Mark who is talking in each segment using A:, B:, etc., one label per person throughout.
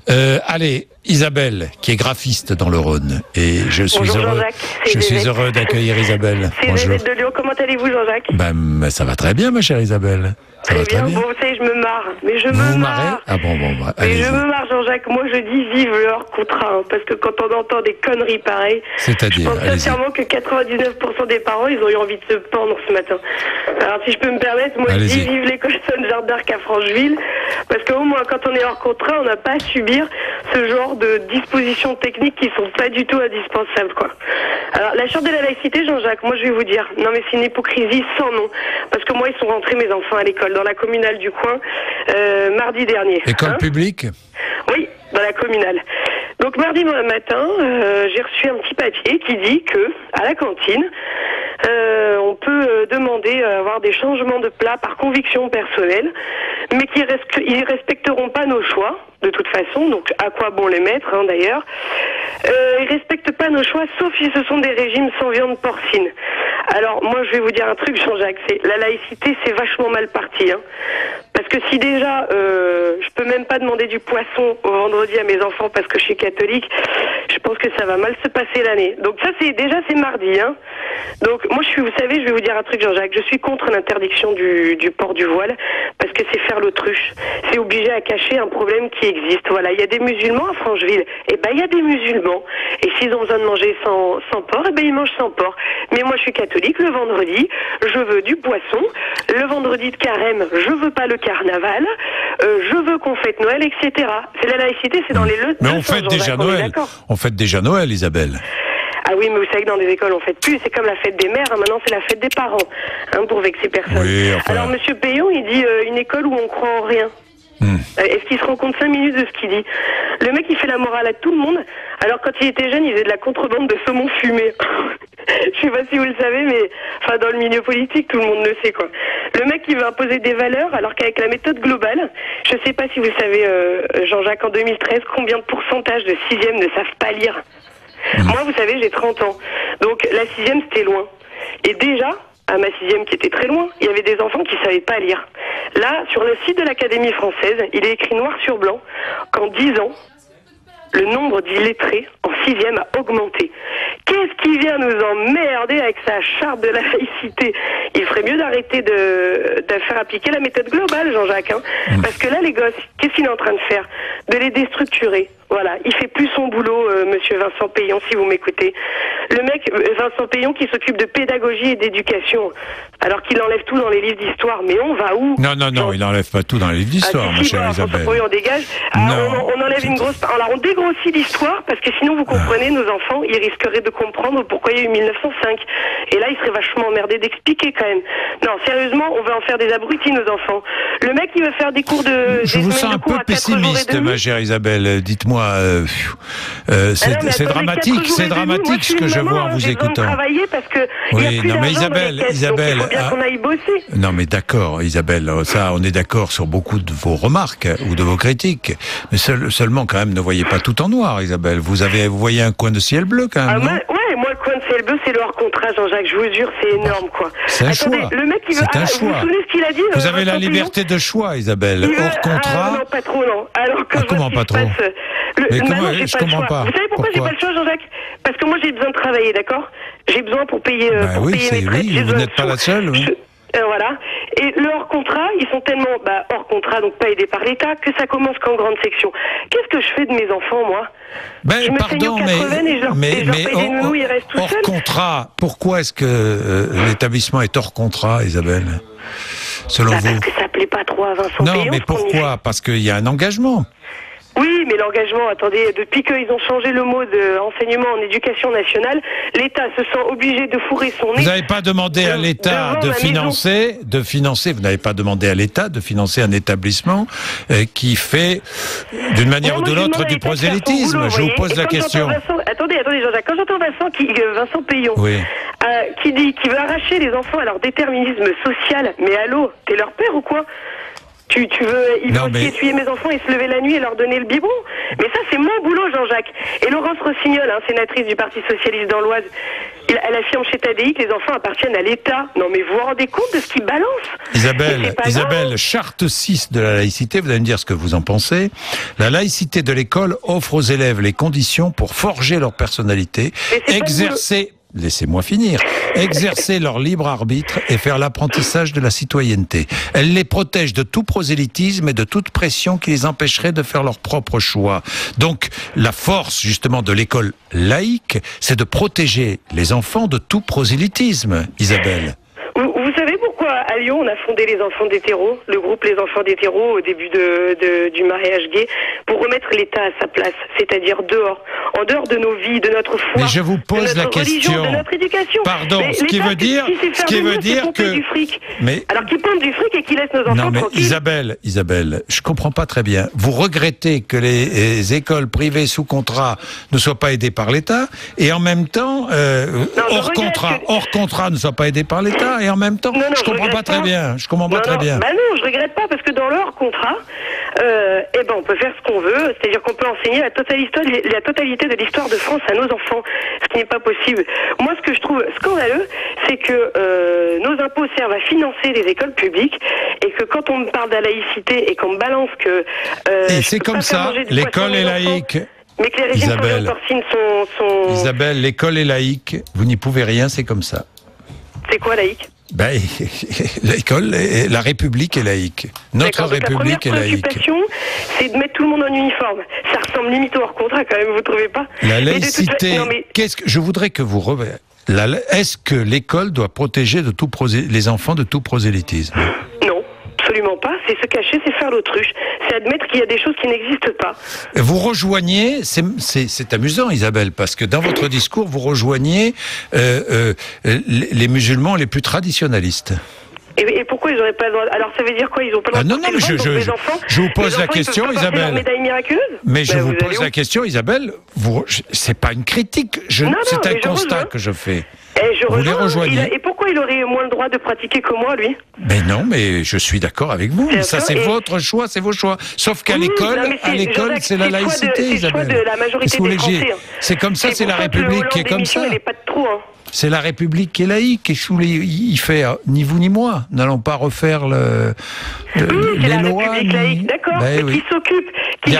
A: Allez, Isabelle, qui est graphiste dans le Rhône. Et je suis heureux d'accueillir Isabelle.
B: C'est Isabelle de Lyon. Comment allez-vous, Jean-Jacques ?
A: Ça va très bien, ma chère Isabelle. Ça va très bien.
B: Bon, vous savez, je me marre. Mais je
A: vous
B: me
A: marre. Ah bon,
B: allez-y. Je me marre, Jean-Jacques. Moi, je dis vive leur contrat. Parce que quand on entend des conneries pareilles,
A: c'est-à-dire,
B: je pense sincèrement que 99% des parents, ils ont eu envie de se pendre ce matin. Alors, si je peux me permettre, moi, je dis vive l'école Jeanne d'Arc à Francheville. Parce qu'au moins, quand on est hors contrat, on n'a pas à subir ce genre de dispositions techniques qui sont pas du tout indispensables, quoi. Alors, la charte de la laïcité, Jean-Jacques, moi, je vais vous dire, non, mais c'est une hypocrisie sans nom. Parce que moi, ils sont rentrés, mes enfants, à l'école, dans la communale du coin, mardi dernier.
A: École publique ?
B: Oui, dans la communale. Donc, mardi matin, j'ai reçu un petit papier qui dit que, à la cantine, on peut demander à avoir des changements de plats par conviction personnelle, mais ils respecteront pas nos choix, de toute façon, donc à quoi bon les mettre, d'ailleurs. Ils respectent pas nos choix, sauf si ce sont des régimes sans viande porcine. Alors, moi, je vais vous dire un truc, Jean-Jacques, la laïcité, c'est vachement mal parti, Parce que si déjà, je peux même pas demander du poisson au vendredi à mes enfants parce que je suis catholique, je pense que ça va mal se passer l'année. Donc ça, c'est mardi, Donc, moi, vous savez, je vais vous dire un truc, Jean-Jacques, je suis contre l'interdiction du port du voile, parce que c'est faire l'autruche. C'est obligé à cacher un problème qui existe. Voilà, il y a des musulmans à Francheville, il y a des musulmans, et s'ils ont besoin de manger sans porc, ils mangent sans porc. Mais moi, je suis catholique, le vendredi, je veux du poisson, le vendredi de carême, je veux pas le carnaval, je veux qu'on fête Noël, etc. C'est la laïcité, c'est dans les leçons.
A: Mais on fête déjà Noël. On fête déjà Noël, Isabelle.
B: Ah oui, mais vous savez que dans des écoles, on fête plus. C'est comme la fête des mères. Maintenant, c'est la fête des parents, pour vexer personne.
A: Oui,
B: Alors, Monsieur Payon, il dit une école où on croit en rien. Est-ce qu'il se rend compte 5 minutes de ce qu'il dit ? Le mec, il fait la morale à tout le monde. Alors, quand il était jeune, il faisait de la contrebande de saumon fumé. Je sais pas si vous le savez, mais dans le milieu politique, tout le monde le sait, quoi. Le mec, il veut imposer des valeurs, alors qu'avec la méthode globale, je sais pas si vous savez, Jean-Jacques, en 2013, combien de pourcentage de 6e ne savent pas lire ? Moi, vous savez, j'ai 30 ans. Donc, la 6e, c'était loin. Et déjà, à ma 6e qui était très loin, il y avait des enfants qui savaient pas lire. Là, sur le site de l'Académie française, il est écrit noir sur blanc qu'en 10 ans, le nombre d'illettrés en 6e a augmenté. Qu'est-ce qui vient nous emmerder avec sa charte de la laïcité ? Il ferait mieux d'arrêter de faire appliquer la méthode globale, Jean-Jacques. Parce que là, les gosses, qu'est-ce qu'il est en train de faire ? De les déstructurer. Voilà, il fait plus son boulot, monsieur Vincent Payon, si vous m'écoutez. Le mec, Vincent Payon, qui s'occupe de pédagogie et d'éducation, alors qu'il enlève tout dans les livres d'histoire. Mais on va où ?
A: Non, il n'enlève pas tout dans les livres d'histoire, ma chère Isabelle.
B: On dégage. Alors, on enlève une grosse... Alors, on dégrossit l'histoire, parce que sinon, vous comprenez, nos enfants, ils risqueraient de comprendre pourquoi il y a eu 1905. Et là, ils seraient vachement emmerdés d'expliquer, quand même. Non, sérieusement, on va en faire des abrutis, nos enfants. Le mec, il veut faire des cours de...
A: Je vous sens un peu pessimiste, ma chère Isabelle. Dites-moi, c'est dramatique, ce que je vois en vous écoutant.
B: Oui,
A: non mais Isabelle,
B: il faut bien qu'on aille bosser.
A: Non mais d'accord, Isabelle, ça, on est d'accord sur beaucoup de vos remarques ou de vos critiques, mais seulement quand même, ne voyez pas tout en noir, Isabelle. Vous voyez un coin de ciel bleu quand même, non ?
B: Moi, le coin de ciel bleu, c'est le hors contrat, Jean-Jacques. Je vous jure, c'est énorme, quoi.
A: C'est un choix.
B: Le mec, il veut...
A: C'est un choix.
B: Vous vous souvenez ce qu'il a dit ?
A: Vous avez la liberté de choix, Isabelle. Hors contrat.
B: Non, pas trop, non. Alors que
A: comment pas trop ? Mais comment, je comprends pas.
B: Vous savez pourquoi j'ai pas le choix, Jean-Jacques ? Parce que moi, j'ai besoin de travailler, d'accord ? J'ai besoin pour payer, mes traites.
A: Oui, vous n'êtes pas la seule, oui.
B: Voilà. Et le hors contrat, ils sont tellement hors contrat, donc pas aidés par l'État, que ça commence qu'en grande section. Qu'est-ce que je fais de mes enfants, moi ? Je me saigne aux 80 et je leur paye des nounous, ils restent tout seuls.
A: Hors contrat, pourquoi est-ce que l'établissement est hors contrat, Isabelle ? Selon vous ?
B: Parce que ça plaît pas trop à Vincent Payon.
A: Non, mais pourquoi ? Parce qu'il y a un engagement.
B: Oui, mais l'engagement, attendez, depuis qu'ils ont changé le mot de enseignement en éducation nationale, l'État se sent obligé de fourrer son nez.
A: Vous n'avez pas demandé à l'État de financer, vous n'avez pas demandé à l'État de financer un établissement qui fait, d'une manière ou de l'autre, du prosélytisme. Je vous pose la question.
B: Attendez, Jean-Jacques, quand j'entends Vincent Payon, qui dit qu'il veut arracher les enfants à leur déterminisme social, mais allô, t'es leur père ou quoi ? Il veut aussi étudier mes enfants et se lever la nuit et leur donner le biberon. Mais ça, c'est mon boulot, Jean-Jacques. Et Laurence Rossignol, sénatrice du Parti Socialiste dans l'Oise, elle affirme chez TADI que les enfants appartiennent à l'État. Non, mais vous vous rendez compte de ce qu'il balance?
A: Isabelle, charte 6 de la laïcité, vous allez me dire ce que vous en pensez. La laïcité de l'école offre aux élèves les conditions pour forger leur personnalité, exercer... Laissez-moi finir. Exercer leur libre arbitre et faire l'apprentissage de la citoyenneté. Elle les protège de tout prosélytisme et de toute pression qui les empêcherait de faire leur propre choix. Donc, la force, justement, de l'école laïque, c'est de protéger les enfants de tout prosélytisme, Isabelle.
B: Vous savez pourquoi à Lyon on a fondé les enfants d'hétéros, le groupe Les Enfants d'hétéros au début du mariage gay, pour remettre l'État à sa place, c'est-à-dire en dehors de nos vies, de notre foi,
A: mais je vous pose
B: de notre religion, de notre éducation.
A: Pardon, ce qui veut dire que...
B: du fric.
A: Mais...
B: Alors qu'ils pompent du fric et qu'ils laissent nos enfants tranquilles.
A: Isabelle, je comprends pas très bien. Vous regrettez que les écoles privées sous contrat ne soient pas aidées par l'État, et en même temps, hors contrat ne soient pas aidées par l'État, et en même temps, je comprends pas très bien. Je comprends pas très bien.
B: Bah non, je regrette pas, parce que dans leur contrat, on peut faire ce qu'on veut, c'est-à-dire qu'on peut enseigner la totalité de l'histoire de France à nos enfants, ce qui n'est pas possible. Moi, ce que je trouve scandaleux, c'est que nos impôts servent à financer les écoles publiques, et que quand on me parle de la laïcité et qu'on me balance que...
A: et c'est comme ça, l'école est laïque.
B: Mais que les régimes de viande porcine sont...
A: Isabelle, l'école est laïque, vous n'y pouvez rien, c'est comme ça.
B: C'est quoi laïque?
A: L'école, la République est laïque. Notre République est laïque.
B: La préoccupation, c'est de mettre tout le monde en uniforme. Ça ressemble limite au hors contrat quand même, vous trouvez pas?
A: La laïcité, je voudrais que vous... Est-ce que l'école doit protéger les enfants de tout prosélytisme?
B: Non, absolument pas. C'est se cacher, c'est faire l'autruche. C'est admettre qu'il y a des choses qui n'existent pas.
A: Vous rejoignez, c'est amusant Isabelle, parce que dans votre discours, vous rejoignez les musulmans les plus traditionnalistes.
B: Et pourquoi ils n'auraient pas le droit? Alors ça veut dire quoi? Ils n'ont pas le droit de
A: je vous pose la question, Isabelle.
B: Médaille miraculeuse?
A: Mais je vous pose la question, Isabelle. C'est pas une critique. C'est un constat que je fais. Vous les rejoignez.
B: Et pourquoi il aurait moins le droit de pratiquer que moi, lui?
A: Mais non, mais je suis d'accord avec vous. Ça, c'est votre choix, c'est vos choix. Sauf qu'à l'école, c'est la laïcité, Isabelle.
B: C'est le choix de la majorité des Français.
A: C'est comme ça, c'est la République qui est comme ça. C'est la République qui est laïque, et il fait ni vous ni moi. Nous n'allons pas refaire les lois.
B: République laïque, d'accord, mais qui s'occupe de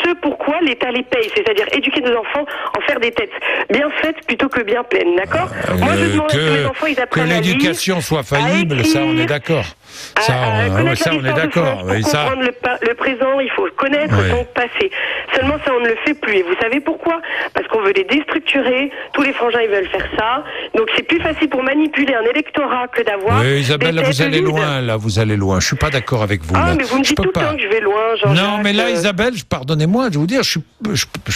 B: ce pourquoi l'État les paye, c'est-à-dire éduquer nos enfants, en faire des têtes bien faites plutôt que bien pleines, d'accord? Moi, je demande que mes enfants, ils apprennent à lire,
A: l'éducation soit faillible, ça, on est d'accord. Ça, on est d'accord.
B: Pour comprendre le présent, il faut connaître son passé. Seulement, ça, on ne le fait plus. Et vous savez pourquoi? Parce qu'on veut les déstructurer. Tous les frangins, ils veulent faire ça. Donc, c'est plus facile pour manipuler un électorat que d'avoir...
A: Oui, Isabelle, là, vous allez loin. Là, vous allez loin. Je suis pas d'accord avec vous.
B: Mais vous me dites tout le temps que je vais loin, Jean-Jacques.
A: Non, mais là, Isabelle, pardonnez-moi de vous dire, je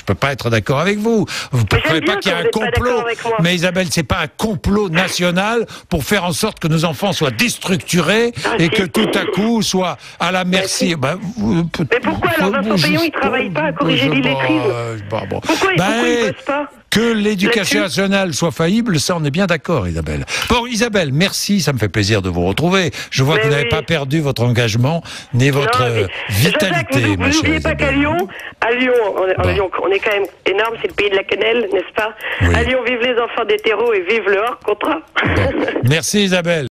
A: peux pas être d'accord avec vous. Vous ne croyez pas qu'il y a un complot. Mais Isabelle, c'est pas un complot national pour faire en sorte que nos enfants soient déstructurés et que tout à coup soient à la merci.
B: Mais pourquoi alors Vincent Payon, il travaille pas à corriger l'illettrisme? Pourquoi il bosse pas?
A: Que l'éducation nationale soit faillible, ça on est bien d'accord, Isabelle. Bon, Isabelle, merci, ça me fait plaisir de vous retrouver. Je vois que vous n'avez pas perdu votre engagement, ni votre vitalité, ma chère.
B: N'oubliez pas qu'à Lyon, on est quand même énorme, c'est le pays de la cannelle, n'est-ce pas? À Lyon, vive les enfants d'hétéros et vive le hors contrat.
A: Merci Isabelle.